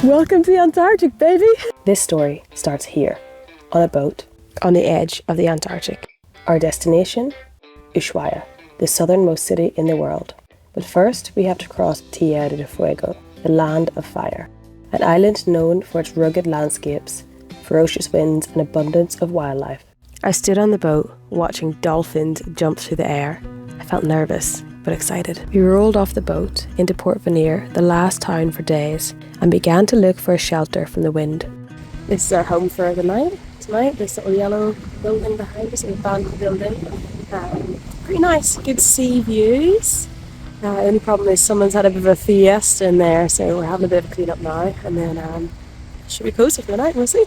Welcome to the Antarctic, baby! This story starts here, on a boat, on the edge of the Antarctic. Our destination? Ushuaia, the southernmost city in the world. But first, we have to cross Tierra del Fuego, the land of fire. An island known for its rugged landscapes, ferocious winds and abundance of wildlife. I stood on the boat, watching dolphins jump through the air. I felt nervous, but excited. We rolled off the boat into Port Veneer, the last town for days, and began to look for a shelter from the wind. This is our home for the night. Tonight, this little yellow building behind us, an abandoned building. Pretty nice, good sea views. The only problem is someone's had a bit of a fiesta in there, so we're having a bit of a clean up now, and then should be cozy for the night, we'll see.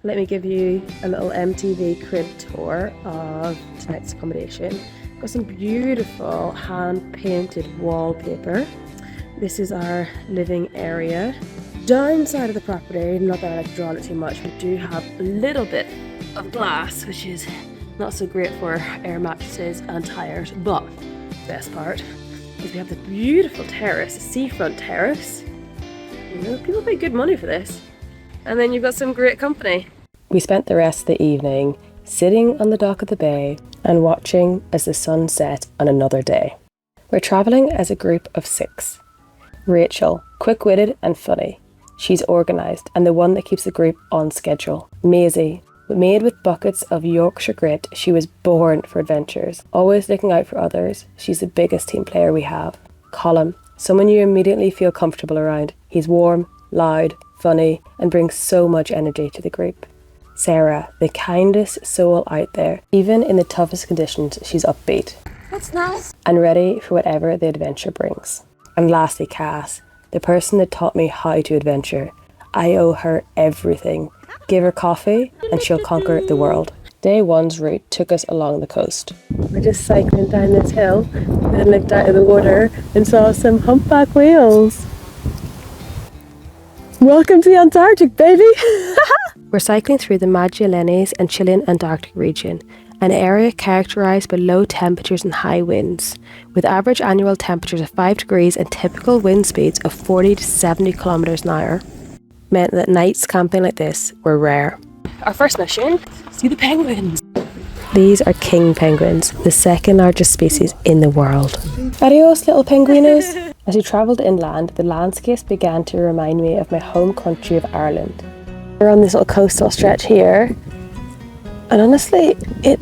Let me give you a little MTV crib tour of tonight's accommodation. Got some beautiful hand-painted wallpaper. This is our living area. Downside of the property, not that I like to draw on it too much, we do have a little bit of glass, which is not so great for air mattresses and tires, but the best part is we have this beautiful terrace, a seafront terrace. You know, people pay good money for this. And then you've got some great company. We spent the rest of the evening sitting on the dock of the bay and watching as the sun set on another day. We're travelling as a group of 6. Rachel, quick-witted and funny. She's organised and the one that keeps the group on schedule. Maisie, made with buckets of Yorkshire grit, she was born for adventures. Always looking out for others, she's the biggest team player we have. Colin, someone you immediately feel comfortable around. He's warm, loud, funny and brings so much energy to the group. Sarah, the kindest soul out there. Even in the toughest conditions, she's upbeat. That's nice. And ready for whatever the adventure brings. And lastly, Cass, the person that taught me how to adventure. I owe her everything. Give her coffee and she'll conquer the world. Day 1's route took us along the coast. We're just cycling down this hill and then looked out of the water and saw some humpback whales. Welcome to the Antarctic, baby! We're cycling through the Magallanes and Chilean Antarctic region, an area characterised by low temperatures and high winds, with average annual temperatures of 5 degrees and typical wind speeds of 40 to 70 kilometres an hour, meant that nights camping like this were rare. Our first mission, see the penguins. These are king penguins, the second largest species in the world. Adios, little penguinos. As we travelled inland, the landscapes began to remind me of my home country of Ireland. We're on this little coastal stretch here, and honestly, it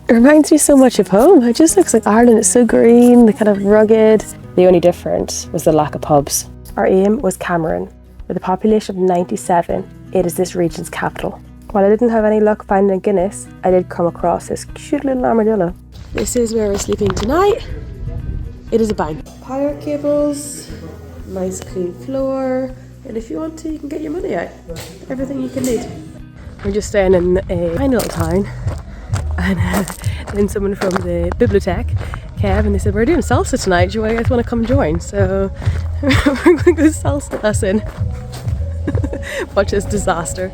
reminds me so much of home. It just looks like Ireland. It's so green, the kind of rugged. The only difference was the lack of pubs. Our aim was Cameron. With a population of 97, it is this region's capital. While I didn't have any luck finding a Guinness, I did come across this cute little armadillo. This is where we're sleeping tonight. It is a bang. Power cables, nice clean floor, and if you want to, you can get your money out. Everything you can need. We're just staying in a tiny little town, and then someone from the bibliothèque came and they said, we're doing salsa tonight, do you guys want to come join? So we're going to go salsa lesson. Watch this disaster.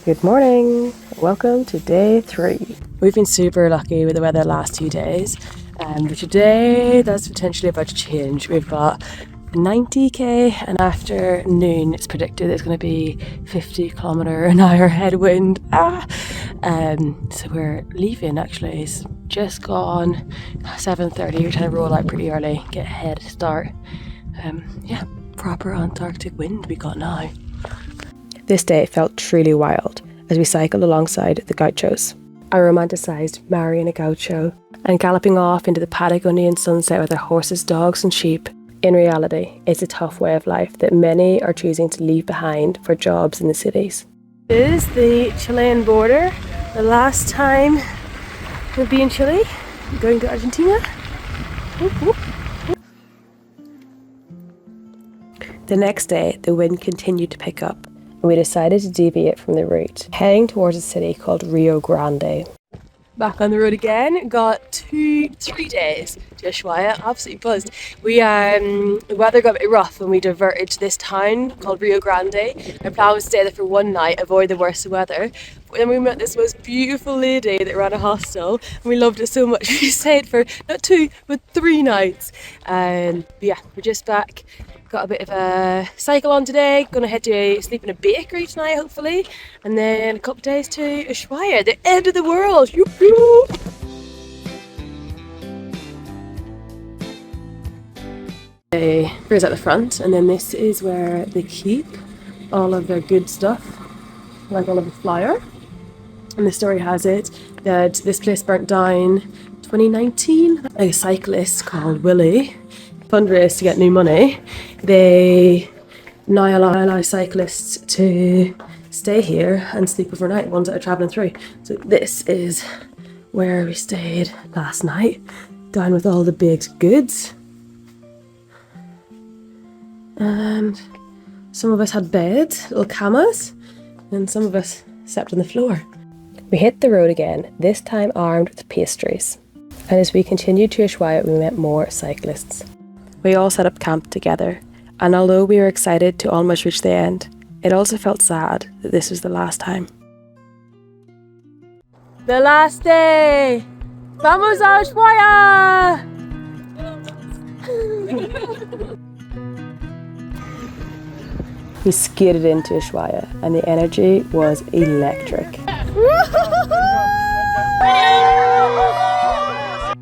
Good morning, welcome to day 3. We've been super lucky with the weather the last 2 days, but today that's potentially about to change. We've got 90k and after noon it's predicted there's going to be 50 kilometre an hour headwind. So we're leaving actually. It's just gone 7:30. We're trying to roll out pretty early, get a head start. Proper Antarctic wind we got now. This day felt truly wild as we cycled alongside the gauchos. I romanticised marrying a gaucho and galloping off into the Patagonian sunset with our horses, dogs and sheep. In reality, it's a tough way of life that many are choosing to leave behind for jobs in the cities. This is the Chilean border. The last time we'll be in Chile, going to Argentina. The next day, the wind continued to pick up, and we decided to deviate from the route, heading towards a city called Rio Grande. Back on the road again. Got 3 days to Ushuaia. Absolutely buzzed. The weather got a bit rough when we diverted to this town called Rio Grande. Our plan was to stay there for 1 night, avoid the worst weather. But then we met this most beautiful lady that ran a hostel, and we loved it so much. We stayed for not 2 but 3 nights. But yeah, we're just back. Got a bit of a cycle on today. Gonna head to sleep in a bakery tonight, hopefully, and then a couple of days to Ushuaia, the end of the world. Yoo-hoo! Here's at the front, and then this is where they keep all of their good stuff, like all of the flour. And the story has it that this place burnt down 2019. A cyclist called Willie fundraised to get new money. They now allow cyclists to stay here and sleep overnight, ones that are travelling through. So this is where we stayed last night, down with all the big goods. And some of us had beds, little camas, and some of us slept on the floor. We hit the road again, this time armed with pastries. And as we continued to Ushuaia, we met more cyclists. We all set up camp together, and although we were excited to almost reach the end, it also felt sad that this was the last time. The last day! Vamos a Ushuaia! We skidded into Ushuaia, and the energy was electric.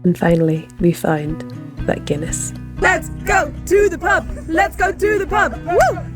And finally, we found that Guinness. Let's go to the pub! Let's go to the pub! Woo!